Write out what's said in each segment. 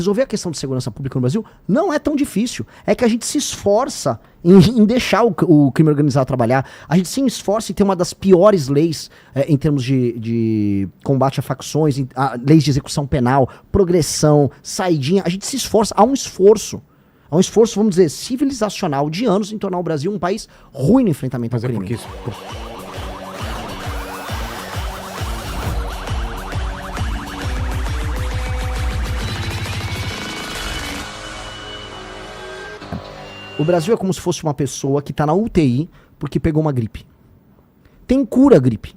Resolver a questão de segurança pública no Brasil não é tão difícil. É que a gente se esforça em deixar o crime organizado trabalhar. A gente se esforça em ter uma das piores leis em termos de combate a facções, leis de execução penal, progressão, saidinha. A gente se esforça. Há um esforço, vamos dizer, civilizacional de anos em tornar o Brasil um país ruim no enfrentamento ao crime. Porque isso... O Brasil é como se fosse uma pessoa que tá na UTI porque pegou uma gripe. Tem cura a gripe.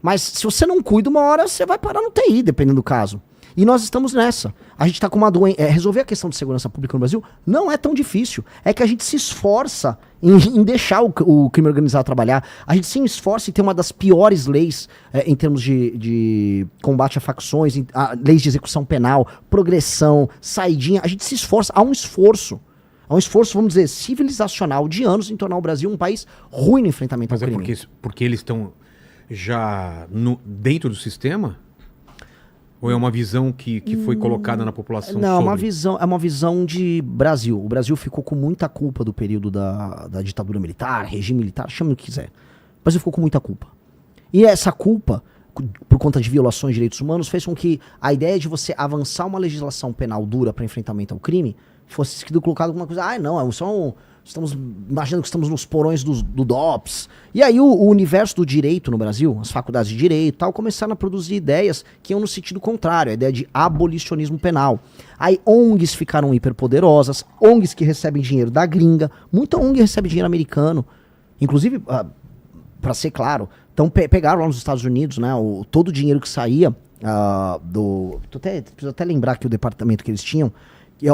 Mas se você não cuida, uma hora você vai parar no UTI, dependendo do caso. E nós estamos nessa. A gente tá com uma doença. Resolver a questão de segurança pública no Brasil não é tão difícil. É que a gente se esforça em deixar o crime organizado trabalhar. A gente se esforça em ter uma das piores leis em termos de combate a facções, leis de execução penal, progressão, saidinha. A gente se esforça. Há um esforço, vamos dizer, civilizacional de anos em tornar o Brasil um país ruim no enfrentamento ao crime. Mas porque eles estão já dentro do sistema? Ou é uma visão que foi colocada na população? Não, é uma visão de Brasil. O Brasil ficou com muita culpa do período da ditadura militar, regime militar, chame o que quiser. O Brasil ficou com muita culpa. E essa culpa, por conta de violações de direitos humanos, fez com que a ideia de você avançar uma legislação penal dura para enfrentamento ao crime fosse sido colocado alguma coisa, estamos imaginando que estamos nos porões do DOPS. E aí o universo do direito no Brasil, as faculdades de direito e tal, começaram a produzir ideias que iam no sentido contrário, a ideia de abolicionismo penal. Aí ONGs ficaram hiperpoderosas, ONGs que recebem dinheiro da gringa, muita ONG recebe dinheiro americano, inclusive, para ser claro, então pegaram lá nos Estados Unidos, né, todo o dinheiro que saía preciso até lembrar aqui o departamento que eles tinham,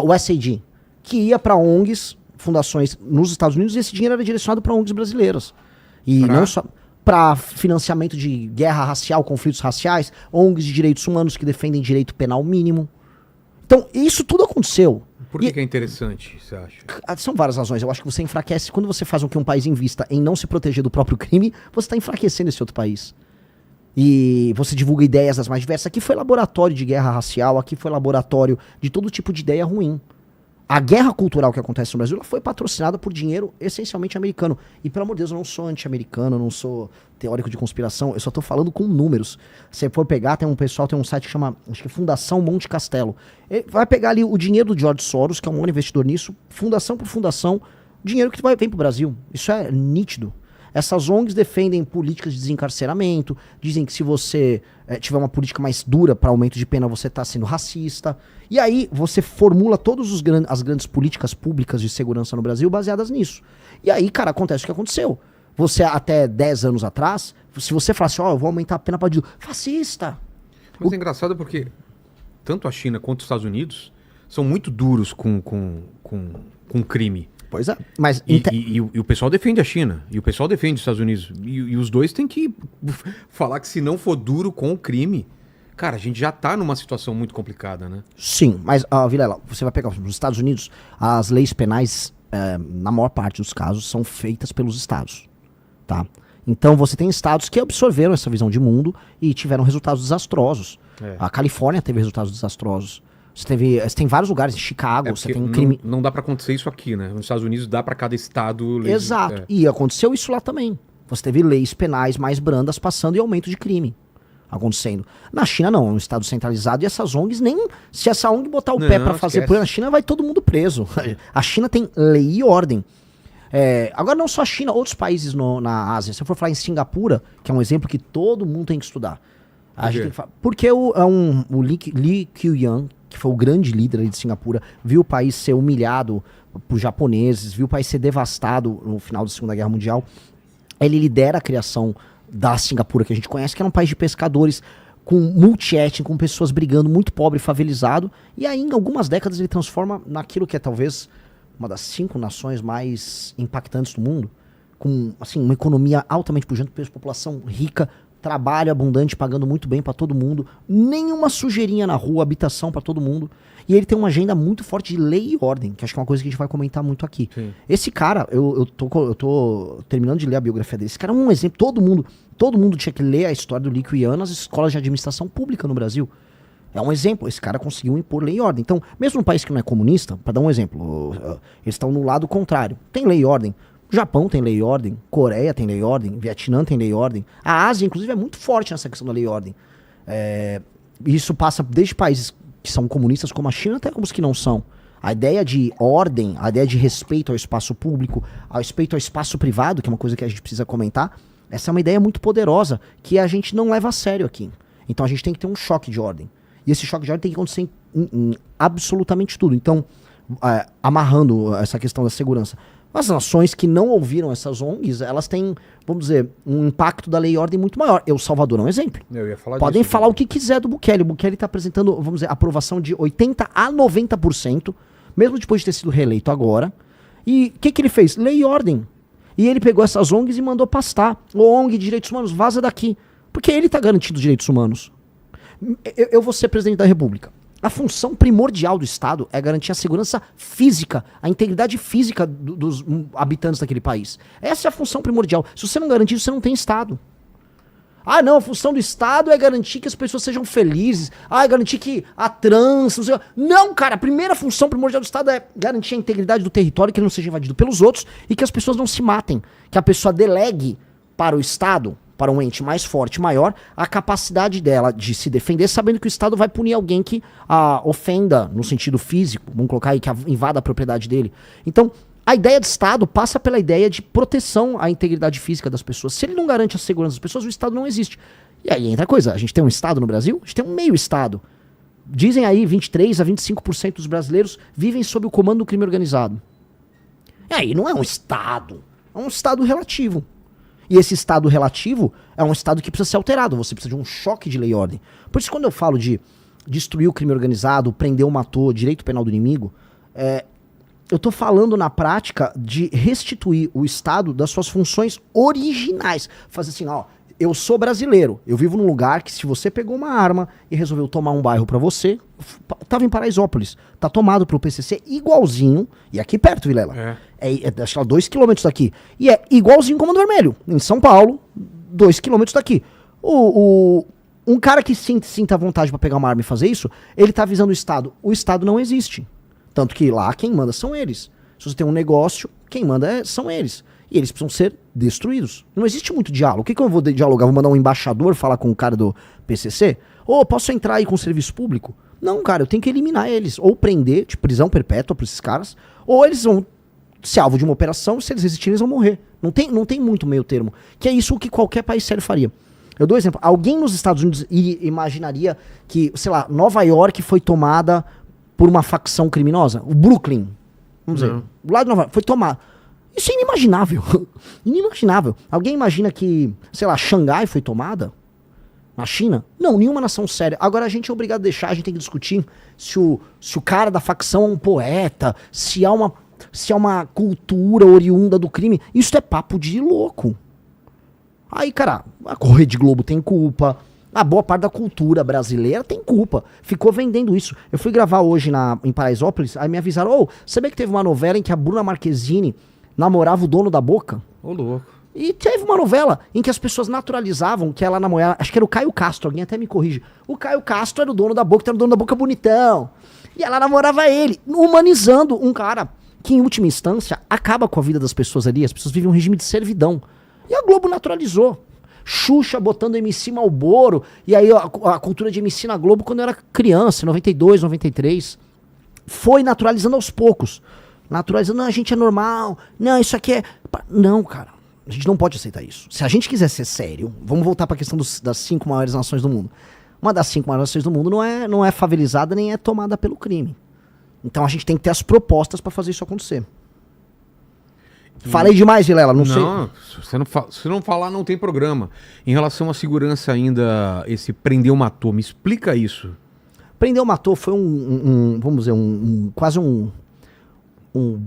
o SAD, que ia para ONGs, fundações nos Estados Unidos, e esse dinheiro era direcionado para ONGs brasileiras. E não só para financiamento de guerra racial, conflitos raciais, ONGs de direitos humanos que defendem direito penal mínimo. Então, isso tudo aconteceu. Por que é interessante, você acha? São várias razões. Eu acho que você enfraquece. Quando você faz com que um país invista em não se proteger do próprio crime, você está enfraquecendo esse outro país. E você divulga ideias das mais diversas. Aqui foi laboratório de guerra racial, aqui foi laboratório de todo tipo de ideia ruim. A guerra cultural que acontece no Brasil, ela foi patrocinada por dinheiro essencialmente americano. E pelo amor de Deus, eu não sou anti-americano, eu não sou teórico de conspiração, eu só tô falando com números. Se for pegar, tem um site que chama, acho que é Fundação Monte Castelo. Ele vai pegar ali o dinheiro do George Soros, que é um maior investidor nisso, fundação por fundação, dinheiro que vem pro Brasil. Isso é nítido. Essas ONGs defendem políticas de desencarceramento, dizem que se você tiver uma política mais dura para aumento de pena, você está sendo racista. E aí você formula todas as grandes políticas públicas de segurança no Brasil baseadas nisso. E aí, cara, acontece o que aconteceu. Você, até 10 anos atrás, se você falasse, eu vou aumentar a pena para fascista. Mas é engraçado porque tanto a China quanto os Estados Unidos são muito duros com crime. Pois é, mas... E o pessoal defende a China, e o pessoal defende os Estados Unidos. E os dois têm que falar que se não for duro com o crime... Cara, a gente já tá numa situação muito complicada, né? Sim, mas, Vilela, você vai pegar, por exemplo, nos Estados Unidos, as leis penais, na maior parte dos casos, são feitas pelos estados, tá? Então você tem estados que absorveram essa visão de mundo e tiveram resultados desastrosos. A Califórnia teve resultados desastrosos. Você tem vários lugares, em Chicago, você tem crime... Não dá pra acontecer isso aqui, né? Nos Estados Unidos dá pra cada estado... Exato, e aconteceu isso lá também. Você teve leis penais mais brandas passando e aumento de crime acontecendo. Na China não, é um estado centralizado e essas ONGs nem... Se essa ONG botar o pé pra fazer plano na China, vai todo mundo preso. A China tem lei e ordem. Agora não só a China, outros países na Ásia. Se eu for falar em Singapura, que é um exemplo que todo mundo tem que estudar. Porque o Lee Kuan, que foi o grande líder ali de Singapura, viu o país ser humilhado por japoneses, viu o país ser devastado no final da Segunda Guerra Mundial. Ele lidera a criação da Singapura que a gente conhece, que era um país de pescadores com multiétnico, com pessoas brigando, muito pobre, favelizado. E aí, em algumas décadas, ele transforma naquilo que é talvez uma das 5 nações mais impactantes do mundo, com assim, uma economia altamente pujante, população rica, trabalho abundante, pagando muito bem pra todo mundo, nenhuma sujeirinha na rua, habitação pra todo mundo. E ele tem uma agenda muito forte de lei e ordem, que acho que é uma coisa que a gente vai comentar muito aqui. Sim. Esse cara, eu tô terminando de ler a biografia dele. Esse cara é um exemplo, todo mundo tinha que ler a história do Lee Kuan nas escolas de administração pública no Brasil. É um exemplo, esse cara conseguiu impor lei e ordem. Então, mesmo num país que não é comunista, para dar um exemplo, eles estão no lado contrário. Tem lei e ordem. O Japão tem lei e ordem, Coreia tem lei e ordem, Vietnã tem lei e ordem. A Ásia, inclusive, é muito forte nessa questão da lei e ordem. Isso passa desde países que são comunistas como a China até como os que não são. A ideia de ordem, a ideia de respeito ao espaço público, ao respeito ao espaço privado, que é uma coisa que a gente precisa comentar, essa é uma ideia muito poderosa que a gente não leva a sério aqui. Então a gente tem que ter um choque de ordem. E esse choque de ordem tem que acontecer em absolutamente tudo. Então, amarrando essa questão da segurança, as nações que não ouviram essas ONGs, elas têm, vamos dizer, um impacto da lei e ordem muito maior. O Salvador é um exemplo. Eu ia falar Podem disso, falar o que quiser do Bukele. O Bukele está apresentando, vamos dizer, aprovação de 80% a 90%, mesmo depois de ter sido reeleito agora. E o que ele fez? Lei e ordem. E ele pegou essas ONGs e mandou pastar. O ONG de direitos humanos, vaza daqui. Porque ele está garantindo os direitos humanos. Eu vou ser presidente da República. A função primordial do Estado é garantir a segurança física, a integridade física dos habitantes daquele país. Essa é a função primordial. Se você não garantir isso, você não tem Estado. Ah, não, a função do Estado é garantir que as pessoas sejam felizes. Ah, é garantir que a trans... Não, sei... não, cara, a primeira função primordial do Estado é garantir a integridade do território, que ele não seja invadido pelos outros e que as pessoas não se matem. Que a pessoa delegue para o Estado, para um ente mais forte, maior, a capacidade dela de se defender, sabendo que o Estado vai punir alguém que a ofenda no sentido físico, vamos colocar aí, que invada a propriedade dele. Então, a ideia de Estado passa pela ideia de proteção à integridade física das pessoas. Se ele não garante a segurança das pessoas, o Estado não existe. E aí entra a coisa, a gente tem um Estado no Brasil, a gente tem um meio Estado. Dizem aí 23% a 25% dos brasileiros vivem sob o comando do crime organizado. E aí não é um Estado, é um Estado relativo. E esse Estado relativo é um Estado que precisa ser alterado. Você precisa de um choque de lei e ordem. Por isso, quando eu falo de destruir o crime organizado, prender ou matou, direito penal do inimigo, eu tô falando na prática de restituir o Estado das suas funções originais. Fazer assim, ó, eu sou brasileiro, eu vivo num lugar que se você pegou uma arma e resolveu tomar um bairro pra você, tava em Paraisópolis, tá tomado pro PCC igualzinho, e aqui perto, Vilela, acho que é 2 km daqui, e é igualzinho Comando Vermelho, em São Paulo, 2 km daqui. Um cara que sinta vontade pra pegar uma arma e fazer isso, ele tá avisando o Estado não existe. Tanto que lá quem manda são eles. Se você tem um negócio, quem manda são eles. E eles precisam ser destruídos. Não existe muito diálogo. O que eu vou dialogar? Vou mandar um embaixador falar com o cara do PCC? Ou posso entrar aí com o serviço público? Não, cara, eu tenho que eliminar eles. Ou prender, de prisão perpétua pra esses caras, ou eles vão ser alvo de uma operação, se eles resistirem, eles vão morrer. Não tem muito meio termo. Que é isso que qualquer país sério faria. Eu dou um exemplo. Alguém nos Estados Unidos imaginaria que, sei lá, Nova York foi tomada por uma facção criminosa? O Brooklyn, vamos dizer, o lado de Nova York foi tomado. Isso é inimaginável. Inimaginável. Alguém imagina que, sei lá, Xangai foi tomada? Na China? Não, nenhuma nação séria. Agora a gente é obrigado a deixar, a gente tem que discutir se o cara da facção é um poeta, se há uma cultura oriunda do crime. Isso é papo de louco. Aí, cara, a Rede Globo tem culpa, a boa parte da cultura brasileira tem culpa. Ficou vendendo isso. Eu fui gravar hoje em Paraisópolis, aí me avisaram, sabia que teve uma novela em que a Bruna Marquezine namorava o dono da Boca? Ô, louco. E teve uma novela em que as pessoas naturalizavam que ela namorava, acho que era o Caio Castro, alguém até me corrige. O Caio Castro era o dono da Boca, era o dono da Boca bonitão. E ela namorava ele, humanizando um cara que, em última instância, acaba com a vida das pessoas ali. As pessoas vivem um regime de servidão. E a Globo naturalizou. Xuxa botando MC Malboro, e aí a cultura de MC na Globo quando eu era criança, 92, 93. Foi naturalizando aos poucos. Naturalizando, não, a gente é normal, não, isso aqui é... Não, cara, a gente não pode aceitar isso. Se a gente quiser ser sério, vamos voltar para a questão das 5 maiores nações do mundo. Uma das 5 maiores nações do mundo não é favelizada nem é tomada pelo crime. Então a gente tem que ter as propostas para fazer isso acontecer. Falei demais, Vilela, não sei. Não, se não falar, não tem programa. Em relação à segurança ainda, esse prendeu, matou, me explica isso. Prendeu, matou foi vamos dizer, quase um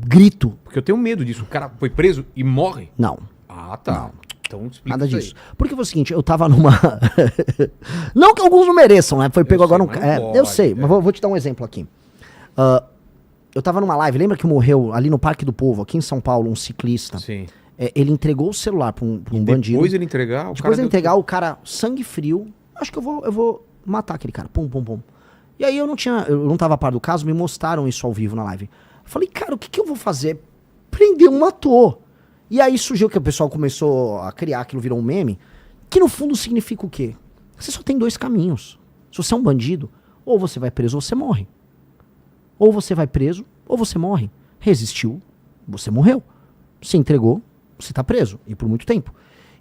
grito. Porque eu tenho medo disso. O cara foi preso e morre? Não. Ah, tá. Não. Então explica nada disso. Porque foi o seguinte, eu tava numa... não que alguns não mereçam, né? Foi pego agora... eu sei, mas vou te dar um exemplo aqui. Eu tava numa live, lembra que morreu ali no Parque do Povo, aqui em São Paulo, um ciclista? Sim. Ele entregou o celular pra um bandido. Depois ele entregar? O cara sangue frio, acho que eu vou matar aquele cara. Pum, pum, pum. E aí eu não tava a par do caso, me mostraram isso ao vivo na live. Eu falei, cara, o que eu vou fazer? Prender um ator. E aí surgiu que o pessoal começou a criar, aquilo virou um meme, que no fundo significa o quê? Você só tem 2 caminhos. Se você é um bandido, ou você vai preso ou você morre. Ou você vai preso, ou você morre. Resistiu, você morreu. Se entregou, você tá preso. E por muito tempo.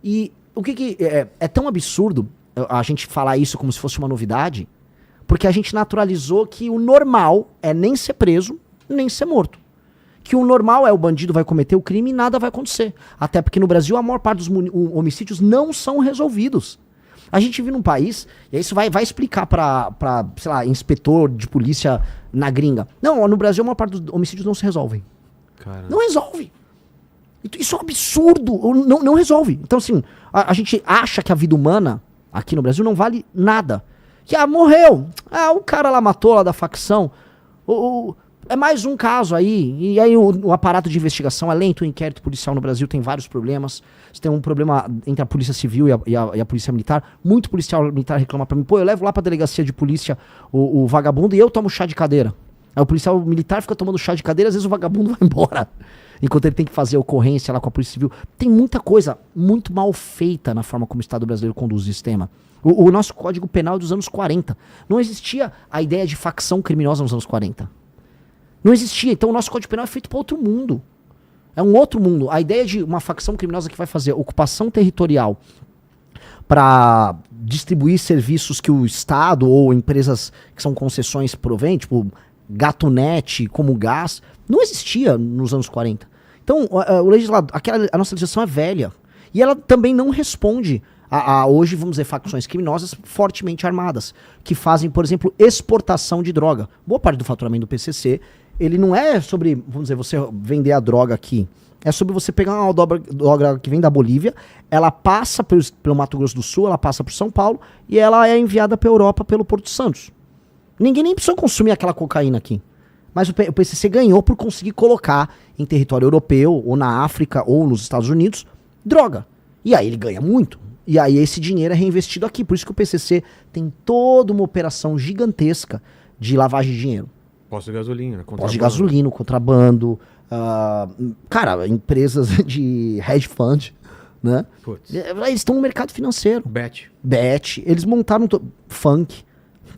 E o que é tão absurdo a gente falar isso como se fosse uma novidade, porque a gente naturalizou que o normal é nem ser preso, nem ser morto. Que o normal é o bandido vai cometer o crime e nada vai acontecer. Até porque no Brasil a maior parte dos homicídios não são resolvidos. A gente vive num país, e isso vai explicar pra, sei lá, inspetor de polícia na gringa. Não, no Brasil a maior parte dos homicídios não se resolvem. Caramba. Não resolve. Isso é um absurdo. Não resolve. Então, assim, a gente acha que a vida humana aqui no Brasil não vale nada. Que, morreu. O cara lá matou lá da facção. É mais um caso aí. E aí o aparato de investigação é lento. O inquérito policial no Brasil tem vários problemas. Você tem um problema entre a polícia civil e a polícia militar. Muito policial militar reclama pra mim. Pô, eu levo lá pra delegacia de polícia o vagabundo e eu tomo chá de cadeira. Aí o policial militar fica tomando chá de cadeira, às vezes o vagabundo vai embora. Enquanto ele tem que fazer ocorrência lá com a polícia civil. Tem muita coisa muito mal feita na forma como o Estado brasileiro conduz o sistema. O nosso Código Penal é dos anos 40. Não existia a ideia de facção criminosa nos anos 40. Não existia. Então o nosso Código Penal é feito para outro mundo. É um outro mundo. A ideia de uma facção criminosa que vai fazer ocupação territorial para distribuir serviços que o Estado ou empresas que são concessões provém, tipo Gatunete, como gás, não existia nos anos 40. Então, o legislador, a nossa legislação é velha. E ela também não responde a hoje, vamos dizer, facções criminosas fortemente armadas, que fazem, por exemplo, exportação de droga. Boa parte do faturamento do PCC, ele não é sobre, vamos dizer, você vender a droga aqui. É sobre você pegar uma droga que vem da Bolívia, ela passa pelo Mato Grosso do Sul, ela passa por São Paulo, e ela é enviada para a Europa pelo Porto de Santos. Ninguém nem precisou consumir aquela cocaína aqui. Mas o PCC ganhou por conseguir colocar em território europeu, ou na África, ou nos Estados Unidos, droga. E aí ele ganha muito. E aí esse dinheiro é reinvestido aqui. Por isso que o PCC tem toda uma operação gigantesca de lavagem de dinheiro. Posto de gasolina, contrabando. Posto de gasolina, contrabando. Cara, empresas de hedge fund, né? Eles estão no mercado financeiro. Bet. Eles montaram funk.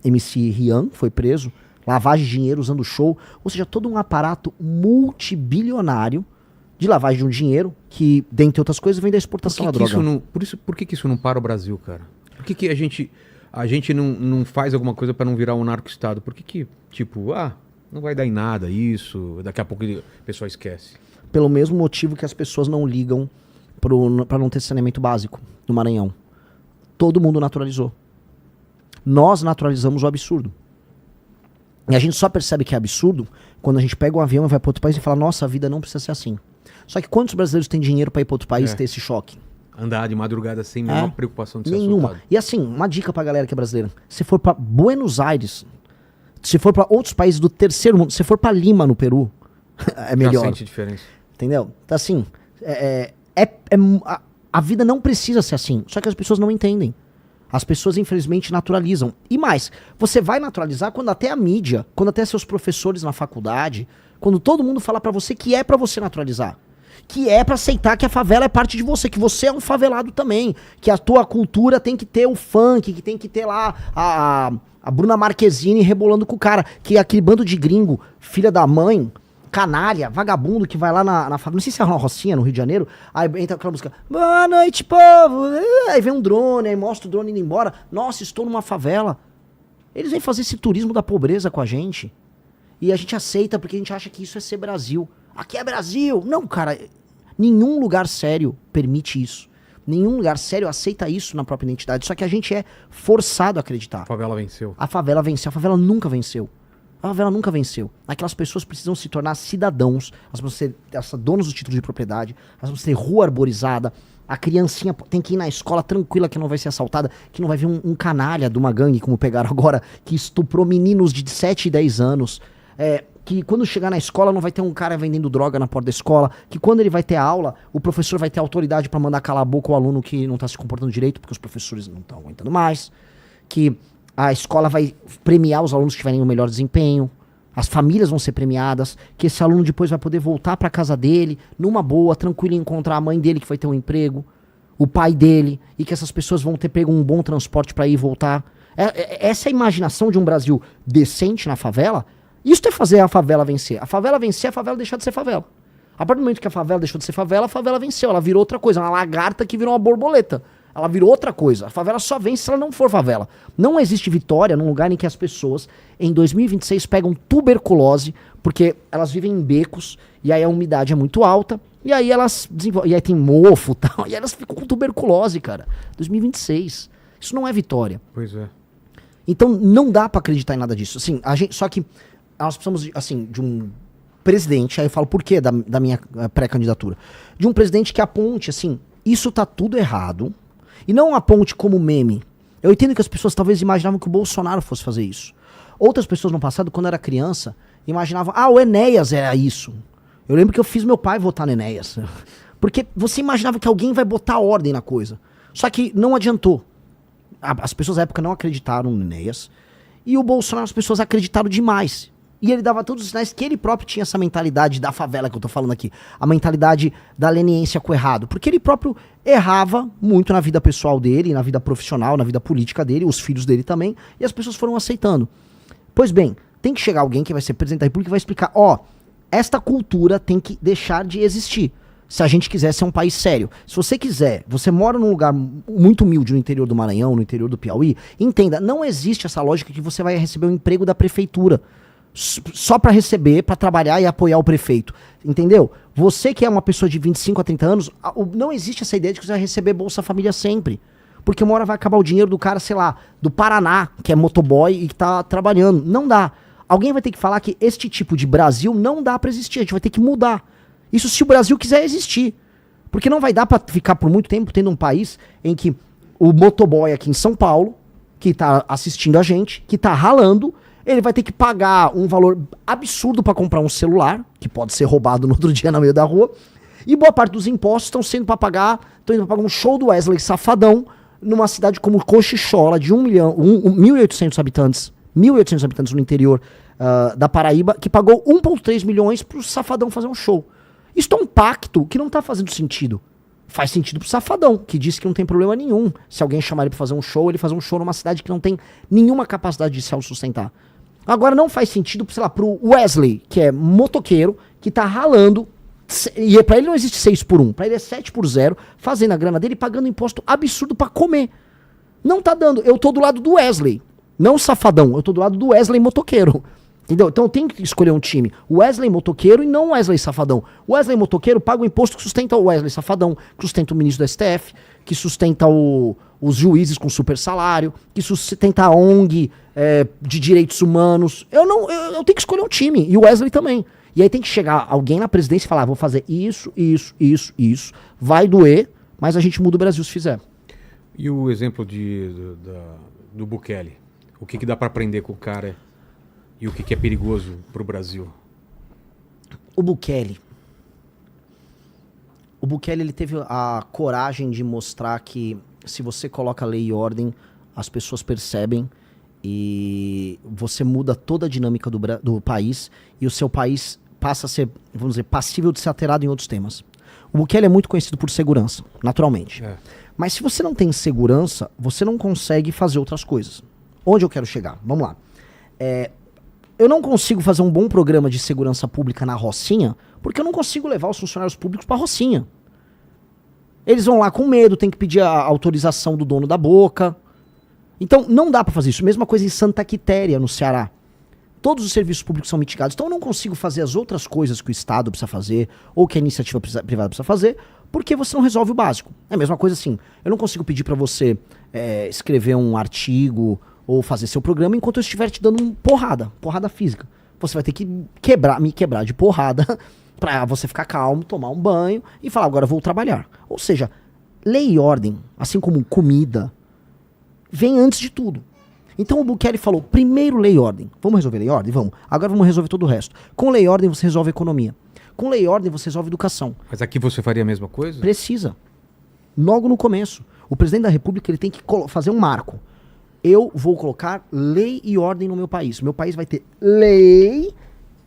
MC Rian foi preso. Lavagem de dinheiro usando show. Ou seja, todo um aparato multibilionário de lavagem de um dinheiro que, dentre outras coisas, vem da exportação da droga. Por que isso não para o Brasil, cara? Por que a gente não faz alguma coisa para não virar um narco-estado? Por que, tipo, não vai dar em nada isso, daqui a pouco o pessoal esquece? Pelo mesmo motivo que as pessoas não ligam para não ter saneamento básico no Maranhão. Todo mundo naturalizou. Nós naturalizamos o absurdo. E a gente só percebe que é absurdo quando a gente pega um avião e vai para outro país e fala, nossa, a vida não precisa ser assim. Só que quantos brasileiros têm dinheiro para ir para outro país e ter esse choque? Andar de madrugada sem nenhuma preocupação de ser nenhuma. Assaltado. E assim, uma dica pra galera que é brasileira. Se for para Buenos Aires, se for para outros países do terceiro mundo, se for para Lima, no Peru, é melhor. Já sente diferença. Entendeu? Então assim, a vida não precisa ser assim. Só que as pessoas não entendem. As pessoas, infelizmente, naturalizam. E mais, você vai naturalizar quando até a mídia, quando até seus professores na faculdade, quando todo mundo fala pra você que é pra você naturalizar. Que é pra aceitar que a favela é parte de você, que você é um favelado também. Que a tua cultura tem que ter o funk, que tem que ter lá a Bruna Marquezine rebolando com o cara. Que aquele bando de gringo, filha da mãe, canalha, vagabundo que vai lá na favela, não sei se é uma Rocinha, no Rio de Janeiro, aí entra aquela música, boa noite, povo, aí vem um drone, aí mostra o drone indo embora, nossa, estou numa favela. Eles vêm fazer esse turismo da pobreza com a gente, e a gente aceita porque a gente acha que isso é ser Brasil. Aqui é Brasil! Não, cara, nenhum lugar sério permite isso. Nenhum lugar sério aceita isso na própria identidade, só que a gente é forçado a acreditar. A favela venceu. A favela venceu, a favela nunca venceu. A favela nunca venceu. Aquelas pessoas precisam se tornar cidadãos, elas precisam ser donos do título de propriedade, elas precisam ter rua arborizada, a criancinha tem que ir na escola tranquila que não vai ser assaltada, que não vai vir um canalha de uma gangue, como pegaram agora, que estuprou meninos de 7 e 10 anos, que quando chegar na escola não vai ter um cara vendendo droga na porta da escola, que quando ele vai ter aula, o professor vai ter autoridade para mandar calar a boca o aluno que não tá se comportando direito, porque os professores não estão aguentando mais, que a escola vai premiar os alunos que tiverem o melhor desempenho, as famílias vão ser premiadas, que esse aluno depois vai poder voltar para casa dele, numa boa, tranquilo, e encontrar a mãe dele que vai ter um emprego, o pai dele, e que essas pessoas vão ter pego um bom transporte para ir e voltar. Essa é a imaginação de um Brasil decente na favela. Isso é fazer a favela vencer. A favela vencer, a favela deixar de ser favela. A partir do momento que a favela deixou de ser favela, a favela venceu. Ela virou outra coisa, uma lagarta que virou uma borboleta. Ela virou outra coisa. A favela só vence se ela não for favela. Não existe vitória num lugar em que as pessoas, em 2026, pegam tuberculose, porque elas vivem em becos, e aí a umidade é muito alta, e aí elas desenvolvem, e aí tem mofo e tal, e elas ficam com tuberculose, cara. 2026. Isso não é vitória. Pois é. Então não dá pra acreditar em nada disso. Assim, só que nós precisamos, assim, de um presidente, aí eu falo por quê da minha pré-candidatura, de um presidente que aponte, assim, isso tá tudo errado, e não aponte como meme. Eu entendo que as pessoas talvez imaginavam que o Bolsonaro fosse fazer isso. Outras pessoas no passado, quando era criança, imaginavam, o Enéas era isso. Eu lembro que eu fiz meu pai votar no Enéas. Porque você imaginava que alguém vai botar ordem na coisa. Só que não adiantou. As pessoas na época não acreditaram no Enéas. E o Bolsonaro, as pessoas acreditaram demais. E ele dava todos os sinais que ele próprio tinha essa mentalidade da favela que eu tô falando aqui. A mentalidade da leniência com o errado. Porque ele próprio errava muito na vida pessoal dele, na vida profissional, na vida política dele, os filhos dele também. E as pessoas foram aceitando. Pois bem, tem que chegar alguém que vai ser presidente da República e vai explicar, esta cultura tem que deixar de existir. Se a gente quiser ser um país sério. Se você quiser, você mora num lugar muito humilde no interior do Maranhão, no interior do Piauí, entenda, não existe essa lógica que você vai receber um emprego da prefeitura só para receber, para trabalhar e apoiar o prefeito. Entendeu? Você que é uma pessoa de 25 a 30 anos, não existe essa ideia de que você vai receber Bolsa Família sempre. Porque uma hora vai acabar o dinheiro do cara, sei lá, do Paraná, que é motoboy e que tá trabalhando. Não dá. Alguém vai ter que falar que este tipo de Brasil não dá pra existir. A gente vai ter que mudar. Isso se o Brasil quiser existir. Porque não vai dar pra ficar por muito tempo tendo um país em que o motoboy aqui em São Paulo, que tá assistindo a gente, que tá ralando, ele vai ter que pagar um valor absurdo pra comprar um celular, que pode ser roubado no outro dia no meio da rua, e boa parte dos impostos estão sendo pra pagar, estão indo pra pagar um show do Wesley Safadão, numa cidade como Cochichola, de 1.800 habitantes, 1.800 habitantes no interior da Paraíba, que pagou 1,3 milhões pro Safadão fazer um show. Isso é um pacto que não tá fazendo sentido. Faz sentido pro Safadão, que disse que não tem problema nenhum. Se alguém chamar ele pra fazer um show, ele fazer um show numa cidade que não tem nenhuma capacidade de se autossustentar. Agora não faz sentido, sei lá, pro Wesley, que é motoqueiro, que tá ralando, e pra ele não existe 6 por 1, pra ele é 7 por 0, fazendo a grana dele e pagando imposto absurdo pra comer. Não tá dando. Eu tô do lado do Wesley, não Safadão, eu tô do lado do Wesley motoqueiro. Entendeu? Então eu tenho que escolher um time. O Wesley motoqueiro e não o Wesley Safadão. O Wesley motoqueiro paga o imposto que sustenta o Wesley Safadão, que sustenta o ministro do STF, que sustenta os juízes com super salário, que sustenta a ONG de direitos humanos. Eu tenho que escolher um time. E o Wesley também. E aí tem que chegar alguém na presidência e falar, vou fazer isso. Vai doer, mas a gente muda o Brasil se fizer. E o exemplo do Bukele? O que dá pra aprender com o cara? E o que é perigoso pro Brasil? O Bukele, ele teve a coragem de mostrar que se você coloca lei e ordem, as pessoas percebem e você muda toda a dinâmica do país e o seu país passa a ser, vamos dizer, passível de ser alterado em outros temas. O Bukele é muito conhecido por segurança, naturalmente. Mas se você não tem segurança, você não consegue fazer outras coisas. Onde eu quero chegar? Vamos lá. Eu não consigo fazer um bom programa de segurança pública na Rocinha, porque eu não consigo levar os funcionários públicos pra Rocinha. Eles vão lá com medo, tem que pedir a autorização do dono da boca. Então, não dá pra fazer isso. Mesma coisa em Santa Quitéria, no Ceará. Todos os serviços públicos são mitigados. Então, eu não consigo fazer as outras coisas que o Estado precisa fazer, ou que a iniciativa privada precisa fazer, porque você não resolve o básico. É a mesma coisa assim. Eu não consigo pedir pra você escrever um artigo ou fazer seu programa enquanto eu estiver te dando porrada física. Você vai ter que me quebrar de porrada pra você ficar calmo, tomar um banho e falar, agora eu vou trabalhar. Ou seja, lei e ordem, assim como comida, vem antes de tudo. Então o Bukele falou, primeiro lei e ordem. Vamos resolver lei e ordem? Vamos. Agora vamos resolver todo o resto. Com lei e ordem você resolve a economia. Com lei e ordem você resolve a educação. Mas aqui você faria a mesma coisa? Precisa. Logo no começo. O presidente da República ele tem que fazer um marco. eu vou colocar lei e ordem no meu país. Meu país vai ter lei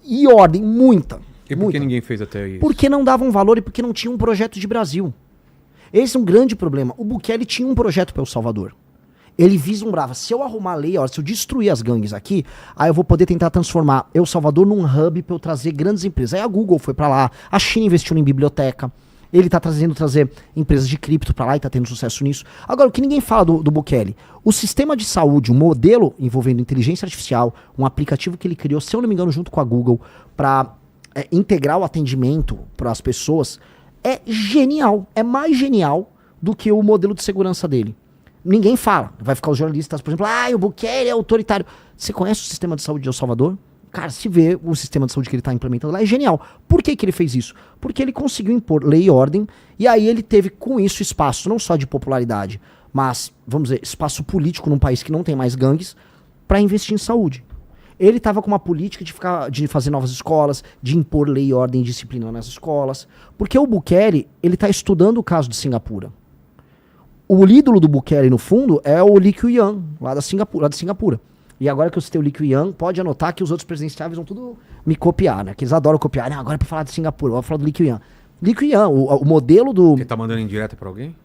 e ordem, muita. E por que ninguém fez até isso? Porque não davam valor e porque não tinha um projeto de Brasil. Esse é um grande problema. O Bukele tinha um projeto para El Salvador. Ele vislumbrava, se eu arrumar a lei, se eu destruir as gangues aqui, aí eu vou poder tentar transformar El Salvador num hub para eu trazer grandes empresas. Aí a Google foi para lá, a China investiu em biblioteca, ele tá trazer empresas de cripto para lá e tá tendo sucesso nisso. Agora, o que ninguém fala do Bukele, o sistema de saúde, um modelo envolvendo inteligência artificial, um aplicativo que ele criou, se eu não me engano, junto com a Google, para integrar o atendimento para as pessoas, é genial. É mais genial do que o modelo de segurança dele. Ninguém fala. Vai ficar os jornalistas, por exemplo, o Bukele é autoritário. Você conhece o sistema de saúde de El Salvador? Cara, se vê o sistema de saúde que ele está implementando lá, é genial. Por que ele fez isso? Porque ele conseguiu impor lei e ordem, e aí ele teve com isso espaço, não só de popularidade, mas, vamos dizer, espaço político num país que não tem mais gangues, para investir em saúde. Ele estava com uma política de fazer novas escolas, de impor lei e ordem e disciplina nas escolas. Porque o Bukele, ele está estudando o caso de Singapura. O ídolo do Bukele, no fundo, é o Lee Kuan, lá de Singapura. E agora que eu citei o Lee Kuan, pode anotar que os outros presidenciáveis vão tudo me copiar, né? Que eles adoram copiar. Agora é pra falar de Singapura, eu vou falar do Lee Kuan. Lee Kuan, o modelo do... Você tá mandando indireta pra alguém?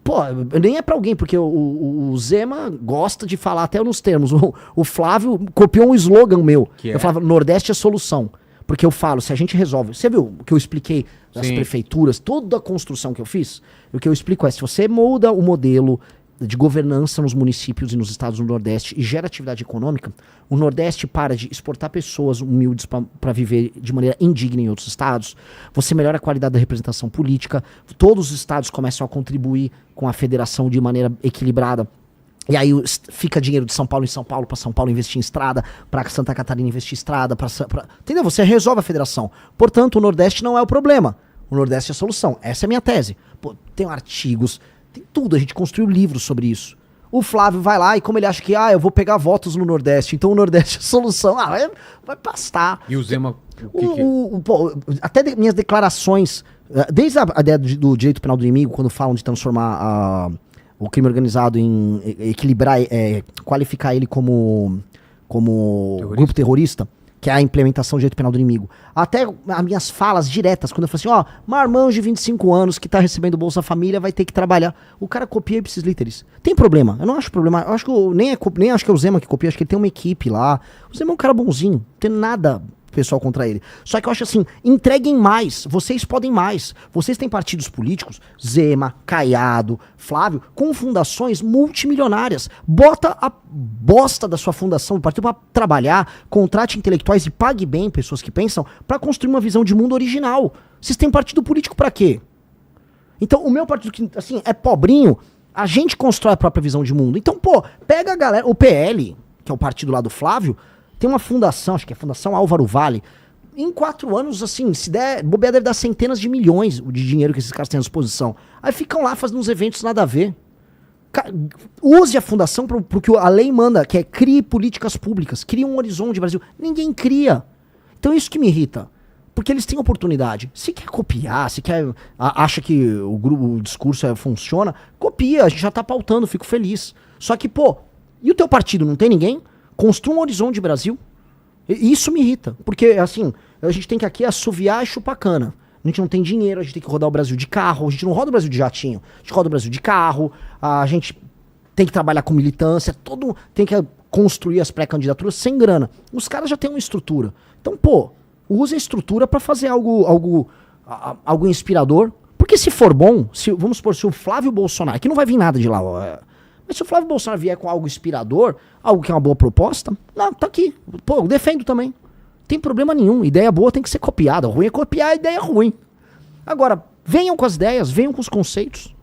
Pô, nem é pra alguém, porque o Zema gosta de falar até nos termos. O Flávio copiou um slogan meu. Eu falava, Nordeste é solução. Porque eu falo, se a gente resolve... Você viu o que eu expliquei das prefeituras, toda a construção que eu fiz? O que eu explico é, se você muda o modelo de governança nos municípios e nos estados do Nordeste e gera atividade econômica, o Nordeste para de exportar pessoas humildes para viver de maneira indigna em outros estados, você melhora a qualidade da representação política, todos os estados começam a contribuir com a federação de maneira equilibrada, e aí fica dinheiro de São Paulo em São Paulo, para São Paulo investir em estrada, para Santa Catarina investir em estrada, entendeu? Você resolve a federação. Portanto, o Nordeste não é o problema, o Nordeste é a solução. Essa é a minha tese. Pô, tem artigos, tem tudo, a gente construiu livros sobre isso. O Flávio vai lá e como ele acha que, eu vou pegar votos no Nordeste, então o Nordeste é a solução, vai pastar. E o Zema... Até minhas declarações, desde a ideia do direito penal do inimigo, quando falam de transformar o crime organizado em equilibrar, qualificar ele como grupo terrorista, que é a implementação do direito penal do inimigo. Até as minhas falas diretas, quando eu falo assim, marmanjo de 25 anos que tá recebendo Bolsa Família vai ter que trabalhar. O cara copia ipsis literis. Tem problema? Eu não acho problema. Eu acho que nem acho que é o Zema que copia, acho que ele tem uma equipe lá. O Zema é um cara bonzinho, não tem nada pessoal contra ele. Só que eu acho assim, entreguem mais, vocês podem mais. Vocês têm partidos políticos, Zema, Caiado, Flávio, com fundações multimilionárias. Bota a bosta da sua fundação, do partido para trabalhar, contrate intelectuais e pague bem pessoas que pensam para construir uma visão de mundo original. Vocês têm partido político para quê? Então, o meu partido que assim é pobrinho, a gente constrói a própria visão de mundo. Então, pega a galera, o PL, que é o partido lá do Flávio, tem uma fundação, acho que é a Fundação Álvaro Vale. Em 4 anos, assim, se der, bobear deve dar centenas de milhões de dinheiro que esses caras têm à disposição. Aí ficam lá fazendo uns eventos nada a ver. Use a fundação pro que a lei manda, que é crie políticas públicas, crie um horizonte de Brasil. Ninguém cria. Então isso que me irrita. Porque eles têm oportunidade. Se quer copiar, se quer acha que o discurso funciona, copia, a gente já tá pautando, fico feliz. Só que, e o teu partido, não tem ninguém? Construa um horizonte de Brasil. E isso me irrita. Porque, assim, a gente tem que aqui assoviar e chupar cana. A gente não tem dinheiro, a gente tem que rodar o Brasil de carro. A gente não roda o Brasil de jatinho. A gente roda o Brasil de carro. A gente tem que trabalhar com militância. Tem que construir as pré-candidaturas sem grana. Os caras já têm uma estrutura. Então, use a estrutura pra fazer algo inspirador. Porque se for bom, vamos supor, se o Flávio Bolsonaro, que não vai vir nada de lá, mas se o Flávio Bolsonaro vier com algo inspirador, algo que é uma boa proposta, não, tá aqui. Eu defendo também. Tem problema nenhum. Ideia boa tem que ser copiada. Ruim é copiar a ideia ruim. Agora, venham com as ideias, venham com os conceitos.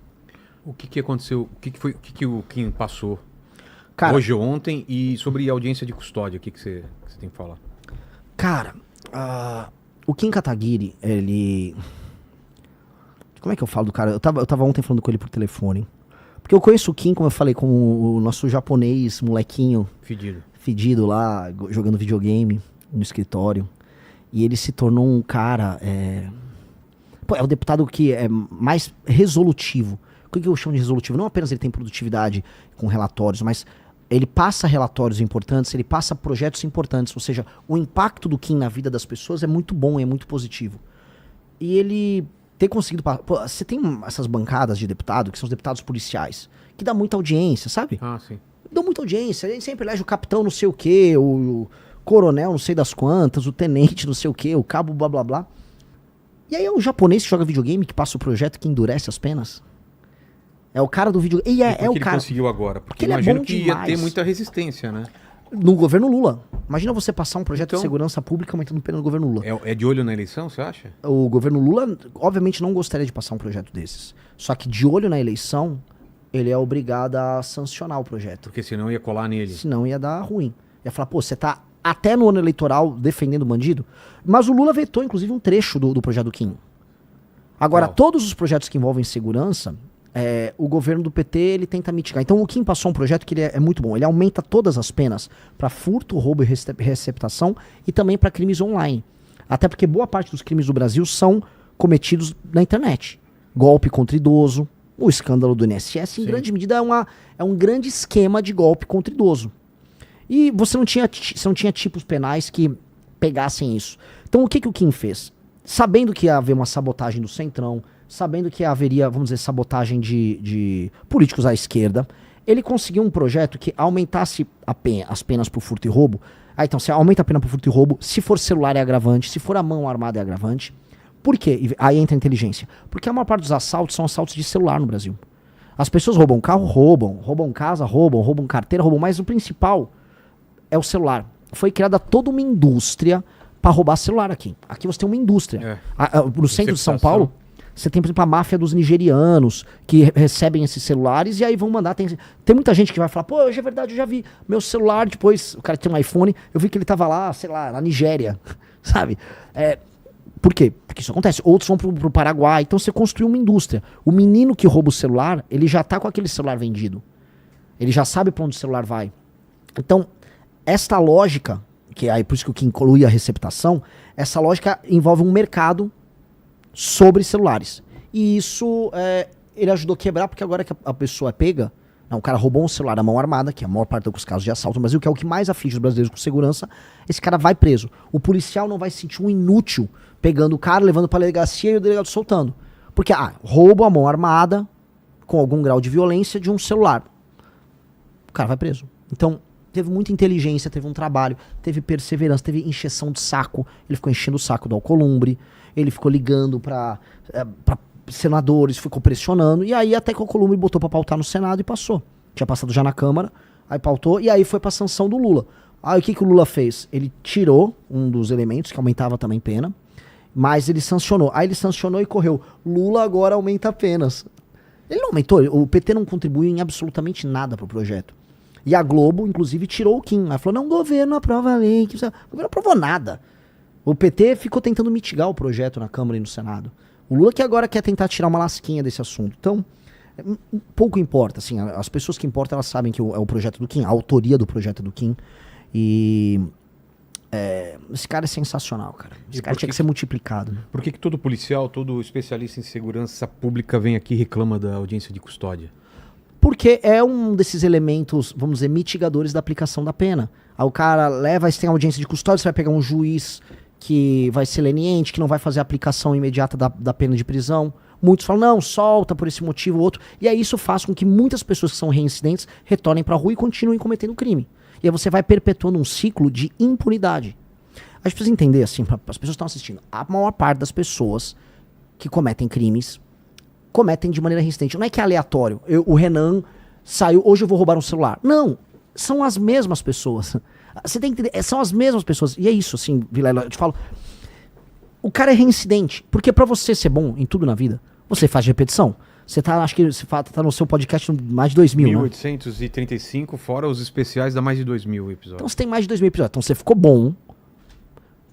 O que aconteceu? O que o Kim passou hoje ou ontem? E sobre a audiência de custódia, o que você tem que falar? Cara, o Kim Kataguiri, ele... Como é que eu falo do cara? Eu tava ontem falando com ele por telefone. Porque eu conheço o Kim, como eu falei, como o nosso japonês, molequinho. Fedido lá, jogando videogame no escritório. E ele se tornou um cara... é o deputado que é mais resolutivo. O que eu chamo de resolutivo? Não apenas ele tem produtividade com relatórios, mas ele passa relatórios importantes, ele passa projetos importantes, ou seja, o impacto do Kim na vida das pessoas é muito bom, é muito positivo. E ele ter conseguido... Você tem essas bancadas de deputado, que são os deputados policiais, que dá muita audiência, sabe? Ah, sim. Dão muita audiência, a gente sempre elege o capitão não sei o quê, o coronel não sei das quantas, o tenente não sei o quê, o cabo blá blá blá. E aí é o japonês que joga videogame, que passa o projeto que endurece as penas. É o cara do videogame. E é o cara. Ele conseguiu agora? Porque ele imagino é que demais. ia ter muita resistência, né? No governo Lula. Imagina você passar um projeto Então, de segurança pública aumentando pena no governo Lula. É de olho na eleição, você acha? O governo Lula, obviamente, não gostaria de passar um projeto desses. Só que de olho na eleição, ele é obrigado a sancionar o projeto. Porque senão ia colar nele. Senão ia dar ruim. Ia falar, pô, você tá até no ano eleitoral defendendo o bandido? Mas o Lula vetou, inclusive, um trecho do projeto do Kim. Agora, todos os projetos que envolvem segurança, o governo do PT ele tenta mitigar. Então o Kim passou um projeto que ele é muito bom. Ele aumenta todas as penas para furto, roubo e receptação e também para crimes online. Até porque boa parte dos crimes do Brasil são cometidos na internet. Golpe contra idoso, o escândalo do INSS, em grande medida é um grande esquema de golpe contra idoso. E você não tinha tipos penais que pegassem isso. Então o que o Kim fez? Sabendo que ia haver uma sabotagem do Centrão, sabendo que haveria, vamos dizer, sabotagem de políticos à esquerda, ele conseguiu um projeto que aumentasse as penas por furto e roubo. Então, você aumenta a pena por furto e roubo, se for celular é agravante, se for a mão armada é agravante. Por quê? Aí entra a inteligência. Porque a maior parte dos assaltos são assaltos de celular no Brasil. As pessoas roubam carro, roubam casa, roubam carteira, mas o principal é o celular. Foi criada toda uma indústria para roubar celular aqui. Aqui você tem uma indústria. No centro de São Paulo, você tem, por exemplo, a máfia dos nigerianos que recebem esses celulares e aí vão mandar. Tem muita gente que vai falar, pô, hoje é verdade, eu já vi meu celular, depois o cara tem um iPhone, eu vi que ele tava lá, sei lá, na Nigéria, sabe? Por quê? Porque isso acontece. Outros vão pro Paraguai, então você construiu uma indústria. O menino que rouba o celular, ele já tá com aquele celular vendido. Ele já sabe para onde o celular vai. Então, esta lógica, que aí por isso que o que inclui a receptação, essa lógica envolve um mercado sobre celulares. E isso ele ajudou a quebrar, porque agora que a pessoa é pega, o cara roubou um celular à mão armada, que é a maior parte dos casos de assalto no Brasil, que é o que mais aflige os brasileiros com segurança, esse cara vai preso. O policial não vai se sentir um inútil pegando o cara, levando pra delegacia e o delegado soltando. Porque, roubo à mão armada, com algum grau de violência, de um celular. O cara vai preso. Então, teve muita inteligência, teve um trabalho, teve perseverança, teve encheção de saco. Ele ficou enchendo o saco do Alcolumbre, ele ficou ligando pra senadores, ficou pressionando, e aí até que o Alcolumbre botou pra pautar no Senado e passou. Tinha passado já na Câmara, aí pautou, e aí foi pra sanção do Lula. Aí o que o Lula fez? Ele tirou um dos elementos, que aumentava também pena, mas ele sancionou. Aí ele sancionou e correu. Lula agora aumenta penas. Ele não aumentou, o PT não contribuiu em absolutamente nada pro projeto. E a Globo, inclusive, tirou o Kim. Ela falou, não, o governo aprova a lei. O governo não aprovou nada. O PT ficou tentando mitigar o projeto na Câmara e no Senado. O Lula que agora quer tentar tirar uma lasquinha desse assunto. Então, pouco importa. Assim, as pessoas que importam, elas sabem que é o projeto do Kim, a autoria do projeto do Kim. E esse cara é sensacional, cara. Esse cara tinha que ser multiplicado. Né? Por que todo policial, todo especialista em segurança pública vem aqui e reclama da audiência de custódia? Porque é um desses elementos, vamos dizer, mitigadores da aplicação da pena. Aí o cara leva, você tem audiência de custódia, você vai pegar um juiz que vai ser leniente, que não vai fazer a aplicação imediata da pena de prisão. Muitos falam, não, solta por esse motivo ou outro. E aí isso faz com que muitas pessoas que são reincidentes retornem pra rua e continuem cometendo crime. E aí você vai perpetuando um ciclo de impunidade. A gente precisa entender, assim, as pessoas que estão assistindo, a maior parte das pessoas que cometem crimes cometem de maneira reincidente. Não é que é aleatório. O Renan saiu, hoje eu vou roubar um celular. Não, são as mesmas pessoas. Você tem que entender, são as mesmas pessoas. E é isso, assim, Vilela, eu te falo. O cara é reincidente. Porque pra você ser bom em tudo na vida, você faz repetição. Você tá, acho que você tá no seu podcast mais de 2.000, 1835, né? Fora os especiais, dá mais de 2.000 episódios. Então você tem mais de 2.000 episódios. Então você ficou bom.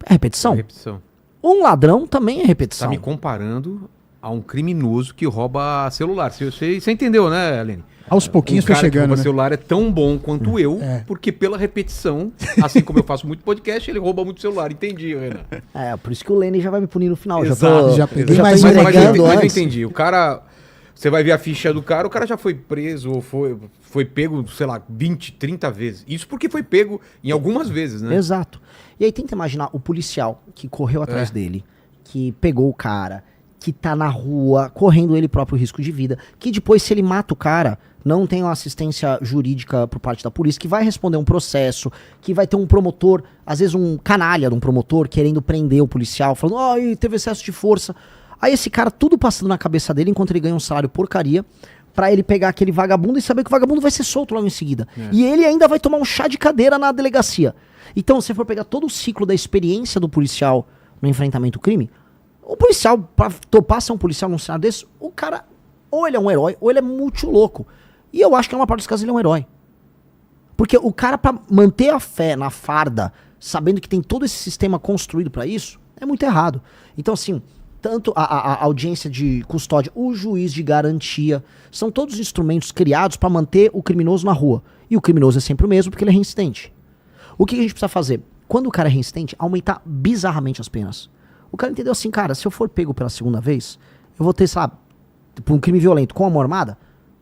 É repetição. É repetição. Um ladrão também é repetição. Tá me comparando a um criminoso que rouba celular. Você entendeu, né, Aline? Aos pouquinhos foi chegando, que rouba né? celular é tão bom quanto eu, porque pela repetição, assim como eu faço muito podcast, ele rouba muito celular. Entendi, Renan. Por isso que o Lenny já vai me punir no final. Exato. Já peguei Exato. mais Mas eu entregando entendi. O cara... Você vai ver a ficha do cara, o cara já foi preso ou foi pego, sei lá, 20, 30 vezes. Isso porque foi pego em algumas vezes, né? Exato. E aí tenta imaginar o policial que correu atrás dele, que pegou o cara, que tá na rua, correndo ele próprio risco de vida, que depois, se ele mata o cara, não tem uma assistência jurídica por parte da polícia, que vai responder um processo, que vai ter um promotor, às vezes um canalha de um promotor, querendo prender o policial, falando, ai, teve excesso de força. Aí esse cara, tudo passando na cabeça dele, enquanto ele ganha um salário porcaria, pra ele pegar aquele vagabundo e saber que o vagabundo vai ser solto logo em seguida. E ele ainda vai tomar um chá de cadeira na delegacia. Então, se você for pegar todo o ciclo da experiência do policial no enfrentamento ao crime, o policial, pra topar ser um policial num cenário desse, o cara, ou ele é um herói, ou ele é muito louco. E eu acho que, na maior parte dos casos, ele é um herói. Porque o cara, pra manter a fé na farda, sabendo que tem todo esse sistema construído pra isso, é muito errado. Então, assim, tanto a audiência de custódia, o juiz de garantia, são todos instrumentos criados pra manter o criminoso na rua. E o criminoso é sempre o mesmo, porque ele é reincidente. O que a gente precisa fazer? Quando o cara é reincidente, aumentar bizarramente as penas. O cara entendeu assim, cara, se eu for pego pela segunda vez, eu vou ter, sabe, por um crime violento com a mão armada,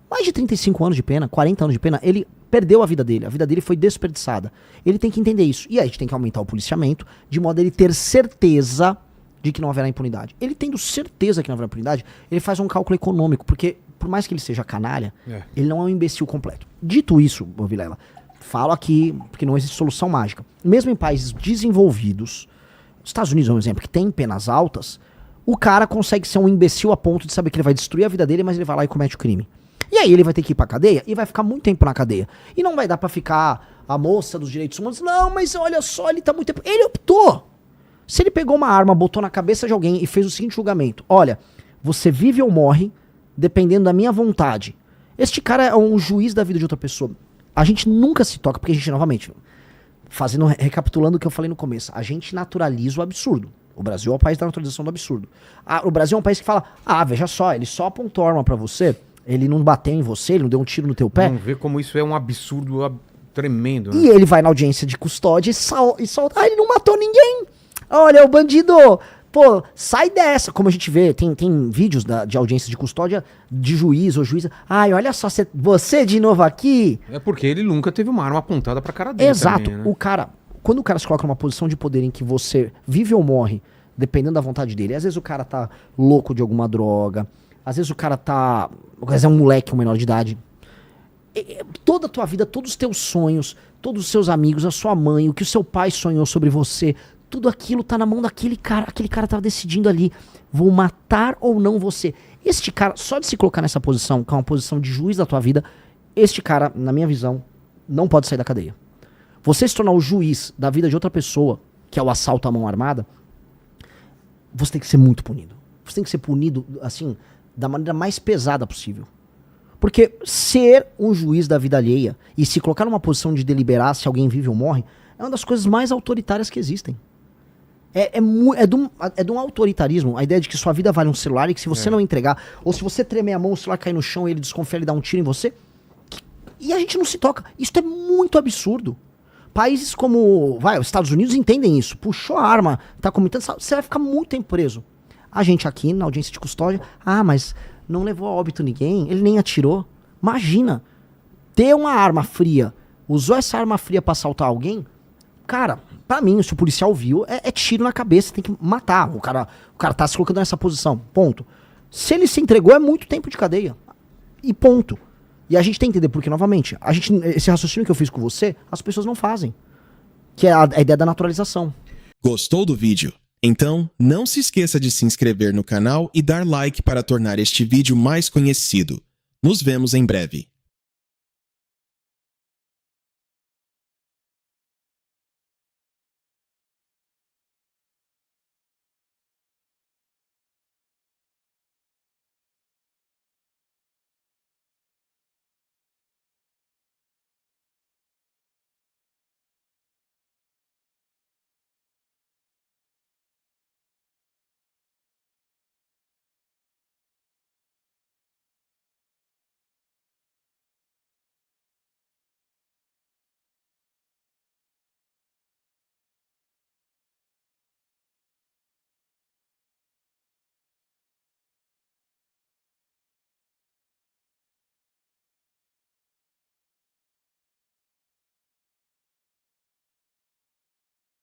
mais de 35 anos de pena, 40 anos de pena, ele perdeu a vida dele foi desperdiçada. Ele tem que entender isso. E aí a gente tem que aumentar o policiamento, de modo a ele ter certeza de que não haverá impunidade. Ele tendo certeza que não haverá impunidade, ele faz um cálculo econômico, porque por mais que ele seja canalha, ele não é um imbecil completo. Dito isso, Vilela, falo aqui, porque não existe solução mágica. Mesmo em países desenvolvidos, Estados Unidos é um exemplo, que tem penas altas, o cara consegue ser um imbecil a ponto de saber que ele vai destruir a vida dele, mas ele vai lá e comete o crime. E aí ele vai ter que ir pra cadeia e vai ficar muito tempo na cadeia. E não vai dar pra ficar a moça dos direitos humanos, não, mas olha só, ele tá muito tempo... Ele optou. Se ele pegou uma arma, botou na cabeça de alguém e fez o seguinte julgamento, olha, você vive ou morre, dependendo da minha vontade. Este cara é um juiz da vida de outra pessoa. A gente nunca se toca, porque a gente, novamente, recapitulando o que eu falei no começo, a gente naturaliza o absurdo. O Brasil é o país da naturalização do absurdo. O Brasil é um país que fala, veja só, ele só apontou a arma pra você, ele não bateu em você, ele não deu um tiro no teu pé. Vamos ver como isso é um absurdo tremendo, né? E ele vai na audiência de custódia e solta, ele não matou ninguém. Olha, o bandido, pô, sai dessa. Como a gente vê, tem vídeos de audiência de custódia de juiz ou juíza. Ai, olha só, você de novo aqui. É porque ele nunca teve uma arma apontada pra cara dele. Exato. Também, né? Quando o cara se coloca numa posição de poder em que você vive ou morre, dependendo da vontade dele, às vezes o cara tá louco de alguma droga, às vezes o cara tá... Às vezes é um moleque, um menor de idade. Toda a tua vida, todos os teus sonhos, todos os seus amigos, a sua mãe, o que o seu pai sonhou sobre você, tudo aquilo tá na mão daquele cara. Aquele cara tava decidindo ali, vou matar ou não você. Este cara, só de se colocar nessa posição, que é uma posição de juiz da tua vida, este cara, na minha visão, não pode sair da cadeia. Você se tornar o juiz da vida de outra pessoa, que é o assalto à mão armada, você tem que ser muito punido. Você tem que ser punido, assim, da maneira mais pesada possível. Porque ser um juiz da vida alheia e se colocar numa posição de deliberar se alguém vive ou morre, é uma das coisas mais autoritárias que existem. É de um autoritarismo, a ideia de que sua vida vale um celular e que se você não entregar, ou se você tremer a mão, o celular cair no chão e ele desconfia, ele dá um tiro em você, e a gente não se toca. Isso é muito absurdo. Países como, os Estados Unidos entendem isso. Puxou a arma, tá cometendo, você vai ficar muito tempo preso. A gente aqui, na audiência de custódia, mas não levou a óbito ninguém, ele nem atirou. Imagina, ter uma arma fria, usou essa arma fria pra assaltar alguém, cara, pra mim, se o policial viu, é tiro na cabeça, tem que matar. O cara tá se colocando nessa posição, ponto. Se ele se entregou, é muito tempo de cadeia. E ponto. E a gente tem que entender, porque, novamente, esse raciocínio que eu fiz com você, as pessoas não fazem. Que é a ideia da naturalização. Gostou do vídeo? Então, não se esqueça de se inscrever no canal e dar like para tornar este vídeo mais conhecido. Nos vemos em breve.